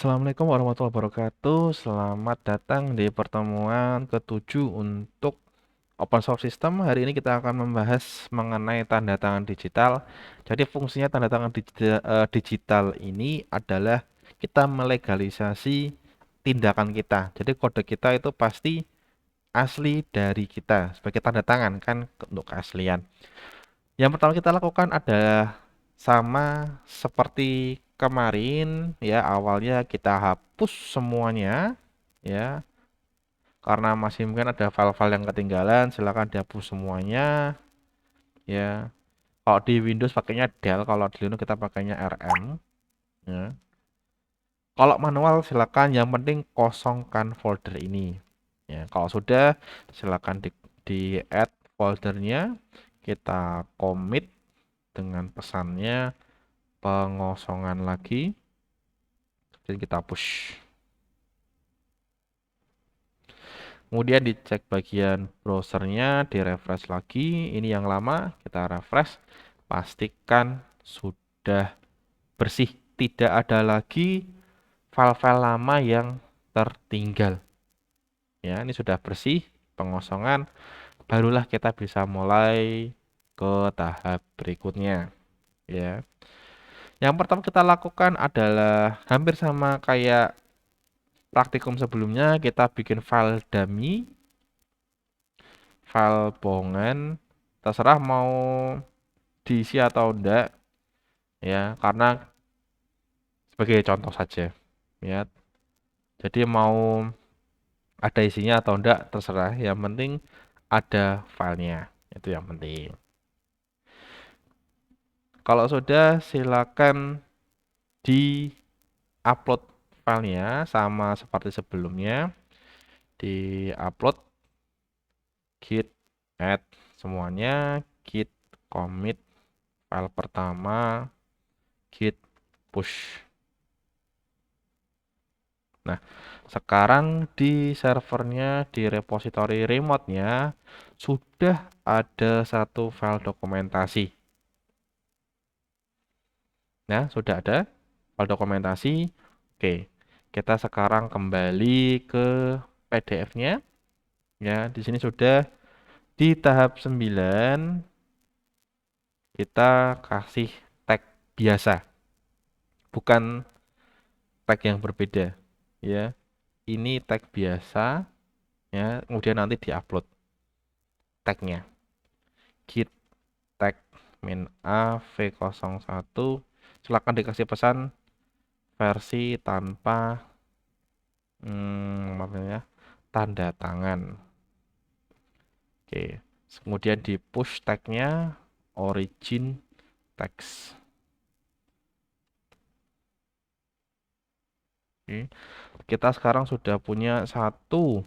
Assalamualaikum warahmatullahi wabarakatuh. Selamat datang di pertemuan ke-7 untuk Open Source System. Hari ini kita akan membahas mengenai tanda tangan digital. Jadi fungsinya tanda tangan digital ini adalah kita melegalisasi tindakan kita. Jadi kode kita itu pasti asli dari kita sebagai tanda tangan kan untuk keaslian. Yang pertama kita lakukan adalah sama seperti kemarin ya, awalnya kita hapus semuanya ya, karena masih mungkin ada file-file yang ketinggalan, silakan dihapus semuanya ya. Kalau di Windows pakainya del, kalau di Linux kita pakainya rm ya. Kalau manual silakan, yang penting kosongkan folder ini ya. Kalau sudah silakan di add foldernya, kita commit dengan pesannya pengosongan lagi, dan kita push. Kemudian dicek bagian browsernya, di refresh lagi. Ini yang lama, kita refresh, pastikan sudah bersih, tidak ada lagi file-file lama yang tertinggal ya. Ini sudah bersih pengosongan, barulah kita bisa mulai ke tahap berikutnya ya. Yang pertama kita lakukan adalah hampir sama kayak praktikum sebelumnya, kita bikin file dummy, file bohongan, terserah mau diisi atau enggak ya, karena sebagai contoh saja ya. Jadi mau ada isinya atau enggak terserah, yang penting ada filenya, itu yang penting. Kalau sudah, silakan di upload filenya sama seperti sebelumnya, di upload, git add semuanya, git commit file pertama, git push. Nah, sekarang di servernya, di repository remote-nya sudah ada satu file dokumentasi. Nah, sudah ada file dokumentasi. Oke, kita sekarang kembali ke PDF-nya. Ya, di sini sudah di tahap 9, kita kasih tag biasa, bukan tag yang berbeda ya. Ini tag biasa ya, kemudian nanti diupload tagnya, git tag min a v01. Silakan dikasih pesan versi tanpa tanda tangan. Oke, kemudian di push tagnya origin text. Oke. Kita sekarang sudah punya satu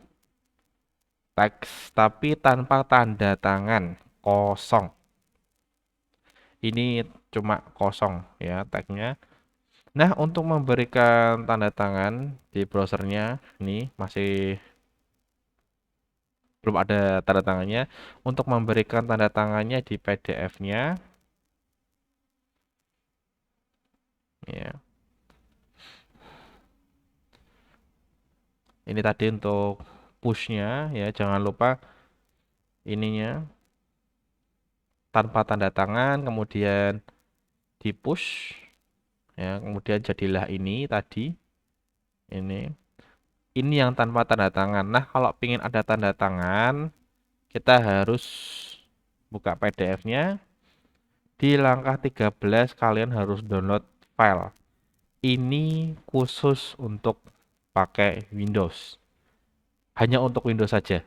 teks tapi tanpa tanda tangan, kosong. Ini cuma kosong ya tagnya. Nah, untuk memberikan tanda tangan di browsernya, ini masih belum ada tanda tangannya. Untuk memberikan tanda tangannya di PDF-nya ya. Ini tadi untuk push-nya ya, jangan lupa ininya tanpa tanda tangan, kemudian di push ya, kemudian jadilah ini tadi. Ini yang tanpa tanda tangan. Nah, kalau ingin ada tanda tangan, kita harus buka PDF-nya. Di langkah 13 kalian harus download file. Ini khusus untuk pakai Windows. Hanya untuk Windows saja.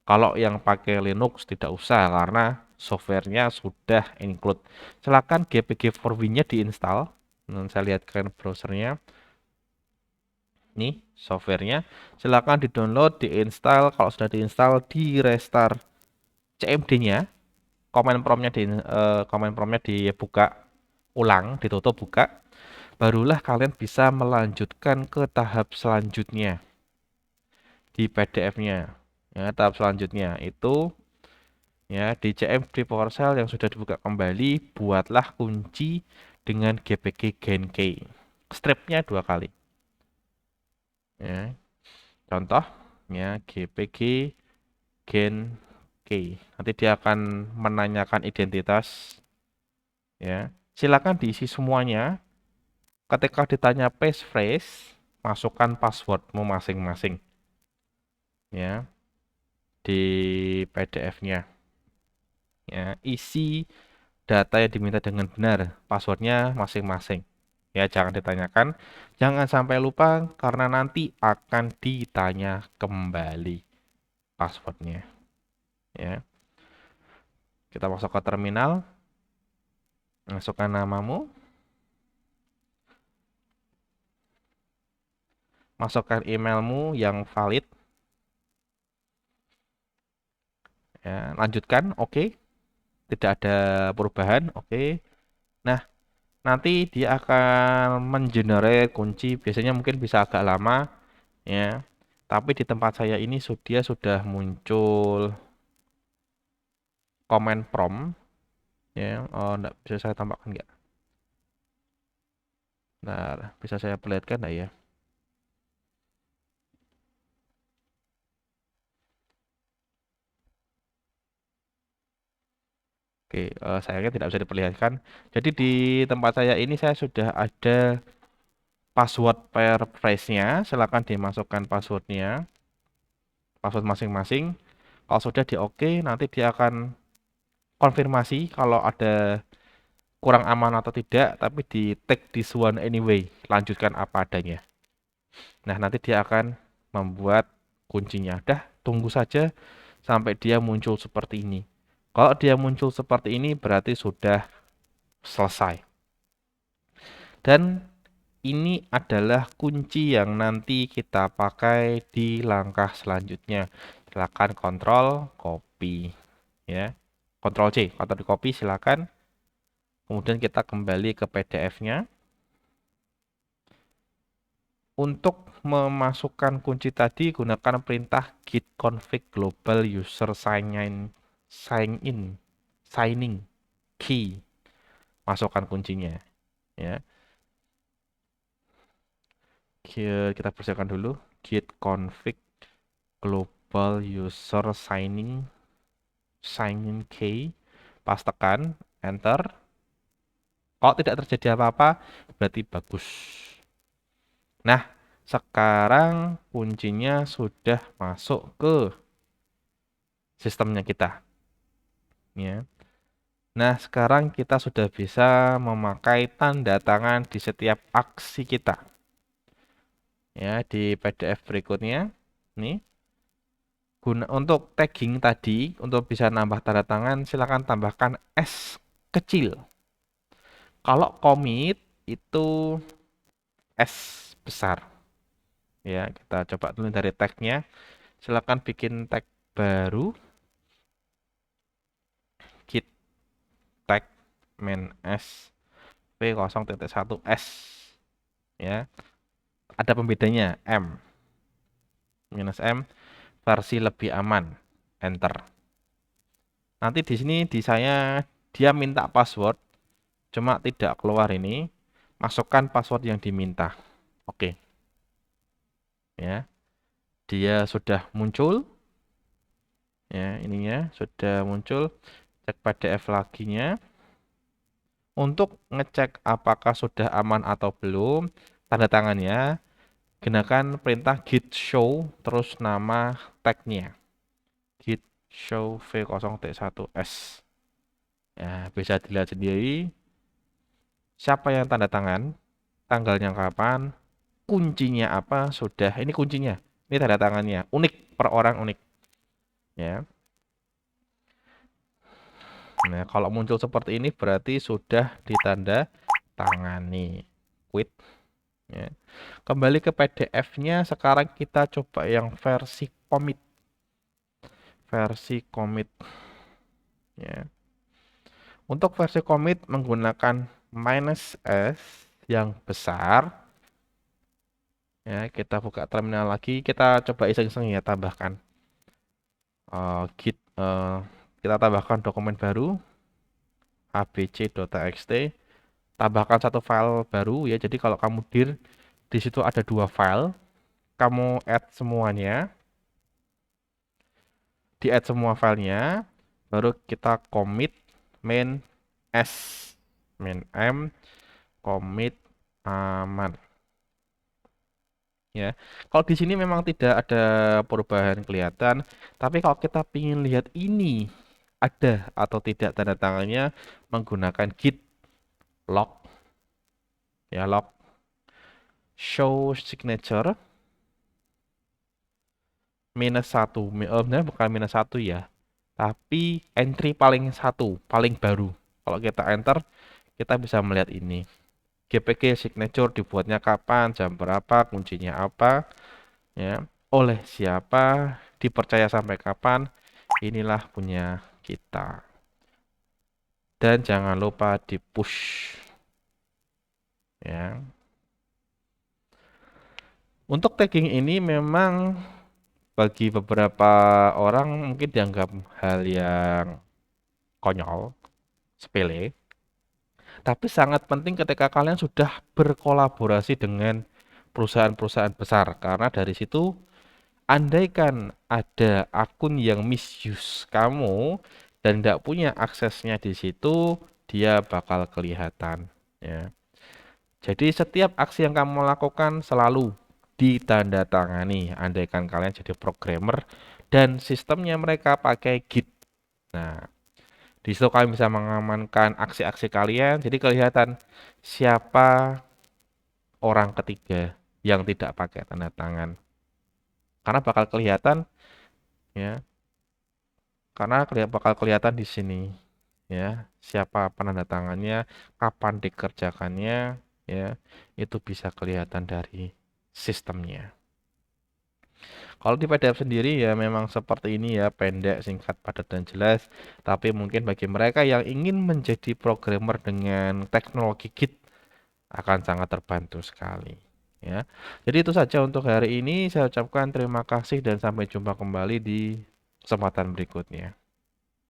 Kalau yang pakai Linux tidak usah, karena softwarenya sudah include. Silakan GPG for Win-nya diinstal. Saya lihatkan browsernya. Nih softwarenya, silakan di-download, diinstal. Kalau sudah diinstal, di restart CMD-nya, command prompt-nya dibuka ulang, ditutup buka, barulah kalian bisa melanjutkan ke tahap selanjutnya di PDF-nya. Ya, tahap selanjutnya itu ya di CMD PowerShell yang sudah dibuka kembali, buatlah kunci dengan GPG GenKey. stripnya 2 kali. Ya, contohnya GPG gen K. Nanti dia akan menanyakan identitas. Ya, silakan diisi semuanya. Ketika ditanya passphrase, masukkan passwordmu masing-masing. Ya, di PDF-nya. Ya, isi data yang diminta dengan benar, passwordnya masing-masing. Ya, jangan ditanyakan, jangan sampai lupa karena nanti akan ditanya kembali passwordnya. Ya, kita masuk ke terminal, masukkan namamu, masukkan emailmu yang valid. Ya, lanjutkan, oke. Tidak ada perubahan, oke. Nah, nanti dia akan mengenerate kunci, biasanya mungkin bisa agak lama, ya. Tapi di tempat saya ini dia sudah muncul command prompt, ya. Oh, enggak bisa saya tambahkan nggak? Nah, bisa saya perlihatkan enggak ya? Oke, sayangnya tidak bisa diperlihatkan. Jadi di tempat saya ini saya sudah ada password per phrase-nya. Silakan dimasukkan passwordnya, password masing-masing. Kalau sudah di oke, nanti dia akan konfirmasi kalau ada kurang aman atau tidak, tapi di tag this one anyway, lanjutkan apa adanya. Nah, nanti dia akan membuat kuncinya. Dah, tunggu saja sampai dia muncul seperti ini. Kalau dia muncul seperti ini, berarti sudah selesai. Dan ini adalah kunci yang nanti kita pakai di langkah selanjutnya. Silakan kontrol copy, ya. Ctrl C, atau di copy silakan. Kemudian kita kembali ke PDF-nya. Untuk memasukkan kunci tadi, gunakan perintah git config global user signing key. Masukkan kuncinya, ya. Kita persiapkan dulu git config global user sign key. Pas tekan enter. Kalau tidak terjadi apa-apa, berarti bagus. Nah, sekarang kuncinya sudah masuk ke sistemnya kita. Ya. Nah, sekarang kita sudah bisa memakai tanda tangan di setiap aksi kita. Ya, di PDF berikutnya. Nih, untuk tagging tadi, untuk bisa nambah tanda tangan, silakan tambahkan S kecil. Kalau commit itu S besar. Ya, kita coba dulu dari tagnya. Silakan bikin tag baru. Git tag main S v0.1 S, ya. Ada pembedanya M minus M versi lebih aman, enter. Nanti di sini di saya dia minta password, cuma tidak keluar ini. Masukkan password yang diminta. Oke. Ya. Dia sudah muncul. Ya, ininya sudah muncul. Cek PDF laginya. Untuk ngecek apakah sudah aman atau belum, tanda tangannya, gunakan perintah git show terus nama tagnya. Git show v0.1s. Ya, bisa dilihat sendiri siapa yang tanda tangan, tanggalnya kapan, kuncinya apa, sudah. Ini kuncinya. Ini tanda tangannya. Unik, per orang unik. Ya. Nah, kalau muncul seperti ini berarti sudah ditanda tangani. Quit. Ya. Kembali ke PDF-nya, sekarang kita coba yang versi commit. Versi commit. Ya. Untuk versi commit menggunakan -s yang besar. Ya, kita buka terminal lagi, kita coba iseng-iseng ya tambahkan. Git kita tambahkan dokumen baru abc.txt. tambahkan satu file baru ya. Jadi kalau kamu dir di situ ada 2 file, kamu add semuanya, di add semua filenya, baru kita commit main s main m commit aman ya. Kalau di sini memang tidak ada perubahan kelihatan, tapi kalau kita ingin lihat ini ada atau tidak tanda tangannya menggunakan git log ya, log show signature -1, sebenarnya bukan -1 ya, tapi entry paling satu, paling baru. Kalau kita enter, kita bisa melihat ini. GPG signature dibuatnya kapan, jam berapa, kuncinya apa, ya, oleh siapa, dipercaya sampai kapan, inilah punya kita. Dan jangan lupa di push, ya. Untuk tagging ini memang bagi beberapa orang mungkin dianggap hal yang konyol, sepele, tapi sangat penting ketika kalian sudah berkolaborasi dengan perusahaan-perusahaan besar, karena dari situ andaikan ada akun yang misuse kamu dan tidak punya aksesnya di situ, dia bakal kelihatan ya. Jadi setiap aksi yang kamu lakukan selalu ditandatangani, andaikan kalian jadi programmer dan sistemnya mereka pakai Git. Nah, di situ kalian bisa mengamankan aksi-aksi kalian, jadi kelihatan siapa orang ketiga yang tidak pakai tanda tangan. Karena bakal kelihatan ya, karena bakal kelihatan di sini ya, siapa penanda tangannya, kapan dikerjakannya ya, itu bisa kelihatan dari sistemnya. Kalau di PDF sendiri ya memang seperti ini ya, pendek, singkat, padat, dan jelas. Tapi mungkin bagi mereka yang ingin menjadi programmer dengan teknologi Git akan sangat terbantu sekali. Ya, jadi itu saja untuk hari ini. Saya ucapkan terima kasih dan sampai jumpa kembali di kesempatan berikutnya.